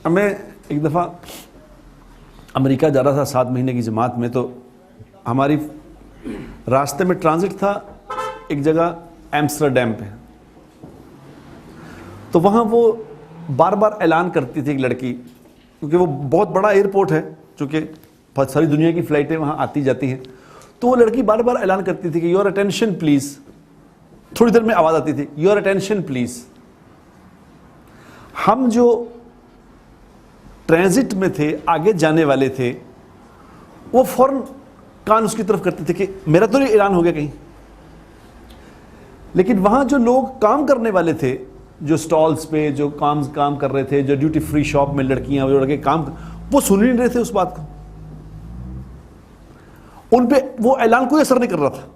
میں ایک دفعہ امریکہ جا رہا تھا 7 مہینے کی جماعت میں، تو ہماری راستے میں ٹرانزٹ تھا ایک جگہ ایمسٹرڈیم پہ. تو وہاں وہ بار بار اعلان کرتی تھی ایک لڑکی، کیونکہ وہ بہت بڑا ایئرپورٹ ہے، چونکہ بہت ساری دنیا کی فلائٹیں وہاں آتی جاتی ہیں. تو وہ لڑکی بار بار اعلان کرتی تھی کہ یور اٹینشن پلیز. تھوڑی دیر میں آواز آتی تھی یور اٹینشن پلیز. ہم جو ٹرانزٹ میں تھے، آگے جانے والے تھے، وہ فوراً کان اس کی طرف کرتے تھے کہ میرا تو نہیں اعلان ہو گیا کہیں. لیکن وہاں جو لوگ کام کرنے والے تھے، جو سٹالز پہ جو کام کر رہے تھے، جو ڈیوٹی فری شاپ میں لڑکیاں جو لڑکے وہ سن ہی نہیں رہے تھے اس بات کو. ان پہ وہ اعلان کوئی اثر نہیں کر رہا تھا،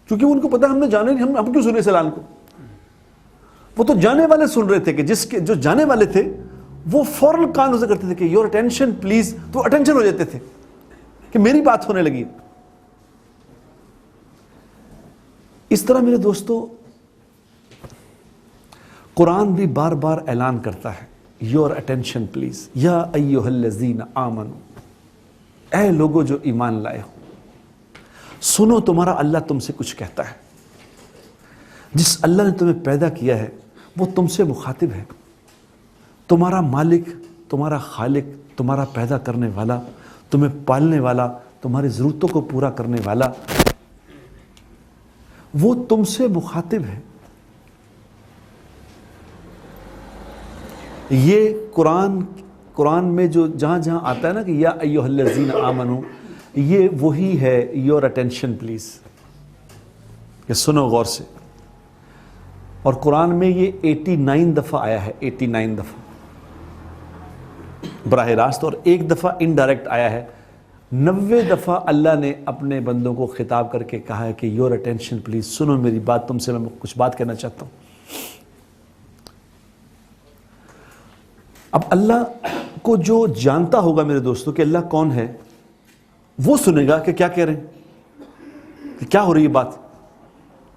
کیونکہ ان کو پتا ہم نے جانے نہیں، ہم کیوں سنے اس اعلان کو. وہ تو جانے والے سن رہے تھے کہ جو جانے والے تھے وہ فوراً کان اسے کرتے تھے کہ یور اٹینشن پلیز. تو اٹینشن ہو جاتے تھے کہ میری بات ہونے لگی. اس طرح میرے دوستو قرآن بھی بار بار اعلان کرتا ہے یور اٹینشن پلیز یا ایھا الذین آمنوا، اے لوگوں جو ایمان لائے ہو، سنو تمہارا اللہ تم سے کچھ کہتا ہے. جس اللہ نے تمہیں پیدا کیا ہے وہ تم سے مخاطب ہے. تمہارا مالک، تمہارا خالق، تمہارا پیدا کرنے والا، تمہیں پالنے والا، تمہاری ضرورتوں کو پورا کرنے والا، وہ تم سے مخاطب ہے. یہ قرآن میں جو جہاں آتا ہے نا کہ یا ایھا الذین آمنو، یہ وہی ہے یور اٹینشن پلیز. یہ سنو غور سے. اور قرآن میں یہ 89 دفعہ آیا ہے، 89 دفعہ براہ راست، اور 1 دفعہ انڈائریکٹ آیا ہے. 90 دفعہ اللہ نے اپنے بندوں کو خطاب کر کے کہا ہے کہ یور اٹینشن پلیز، سنو میری بات، تم سے میں کچھ بات کہنا چاہتا ہوں. اب اللہ کو جو جانتا ہوگا میرے دوستوں کہ اللہ کون ہے، وہ سنے گا کہ کیا کہہ رہے ہیں، کہ کیا ہو رہی ہے بات.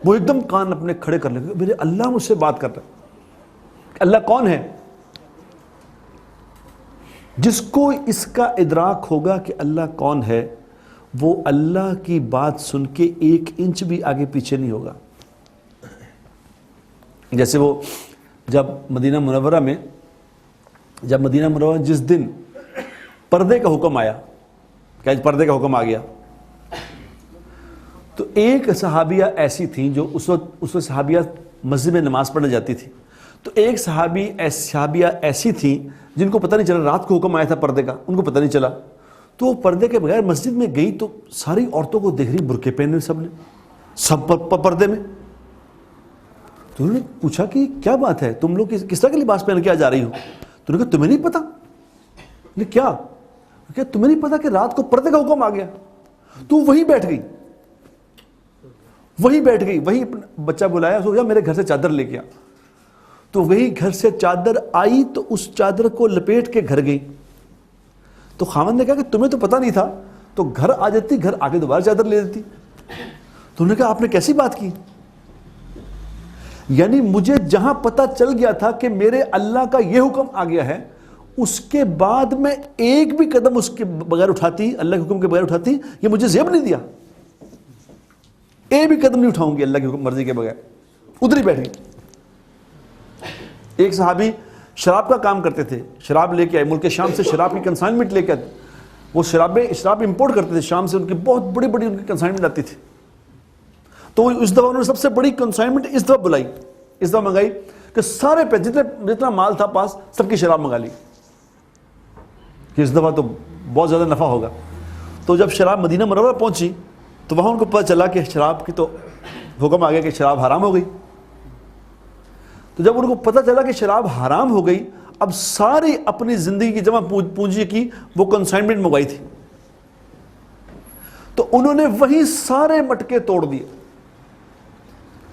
وہ ایک دم کان اپنے کھڑے کر لیں گے، میرے اللہ مجھ سے بات کر رہے ہیں. اللہ کون ہے؟ جس کو اس کا ادراک ہوگا کہ اللہ کون ہے، وہ اللہ کی بات سن کے 1 انچ بھی آگے پیچھے نہیں ہوگا. جیسے وہ جب مدینہ منورہ میں جس دن پردے کا حکم آیا، کہ پردے کا حکم آ گیا، تو ایک صحابیہ ایسی تھیں جو اس وقت صحابیہ مسجد میں نماز پڑھنے جاتی تھی. تو ایک صحابیہ ایسی تھیں جن کو پتہ نہیں چلا، رات کو حکم آیا تھا پردے کا، ان کو پتہ نہیں چلا. تو وہ پردے کے بغیر مسجد میں گئی تو ساری عورتوں کو دیکھ رہی، برقعے پہنے سب پردے میں. تو انہوں نے پوچھا کہ کیا بات ہے، تم لوگ کس طرح کے لباس پہن کے آ جا رہی ہو؟ تو انہوں نے کہا تمہیں نہیں پتا؟ کیا تمہیں نہیں پتا کہ رات کو پردے کا حکم آ گیا؟ تو وہی بیٹھ گئی، وہی بچہ بلایا، سو جا میرے گھر سے چادر لے کے آ. تو وہی گھر سے چادر آئی تو اس چادر کو لپیٹ کے گھر گئی. تو خاوند نے کہا کہ تمہیں تو پتا نہیں تھا، تو گھر آ جاتی، گھر آگے دوبارہ چادر لے لیتی. تو انہوں نے کہا آپ نے کیسی بات کی؟ یعنی مجھے جہاں پتا چل گیا تھا کہ میرے اللہ کا یہ حکم آ گیا ہے، اس کے بعد میں ایک بھی قدم اس کے بغیر اٹھاتی، اللہ کے حکم کے بغیر اٹھاتی، یہ مجھے زیب نہیں دیا. ایک بھی قدم نہیں اٹھاؤں گی اللہ کی مرضی کے بغیر. ادھر ہی بیٹھ گئی. ایک صحابی شراب کا کام کرتے تھے، شراب لے کے آئے، ملک شام سے شراب کی کنسائنمنٹ لے کے آئے. وہ شراب امپورٹ کرتے تھے شام سے، ان کی بہت بڑی ان کی کنسائنمنٹ آتی تھی. تو اس دفعہ انہوں نے سب سے بڑی کنسائنمنٹ اس دفعہ منگائی کہ سارے پہ جتنا مال تھا پاس سب کی شراب منگا لی کہ اس دفعہ تو بہت زیادہ نفع ہوگا. تو جب شراب مدینہ منورہ پہنچی تو وہاں ان کو پتہ چلا کہ شراب کی تو حکم آ گیا کہ شراب حرام ہو گئی. تو جب ان کو پتہ چلا کہ شراب حرام ہو گئی، اب ساری اپنی زندگی کی جمع پونجی کی وہ کنسائنمنٹ منگوائی تھی، تو انہوں نے وہی سارے مٹکے توڑ دیے،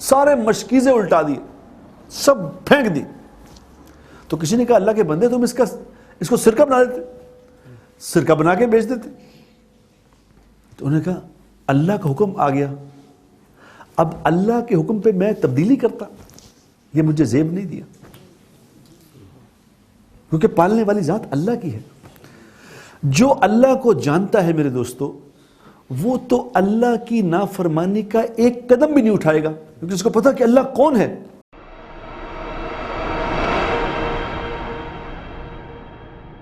سارے مشکیزیں الٹا دیے، سب پھینک دی. تو کسی نے کہا اللہ کے بندے تم اس کو سرکہ بنا دیتے، سرکہ بنا کے بیچ دیتے. تو انہوں نے کہا اللہ کا حکم آ گیا، اب اللہ کے حکم پہ میں تبدیلی کرتا، یہ مجھے زیب نہیں دیا. کیونکہ پالنے والی ذات اللہ کی ہے. جو اللہ کو جانتا ہے میرے دوستو وہ تو اللہ کی نافرمانی کا ایک قدم بھی نہیں اٹھائے گا، کیونکہ اس کو پتا کہ اللہ کون ہے.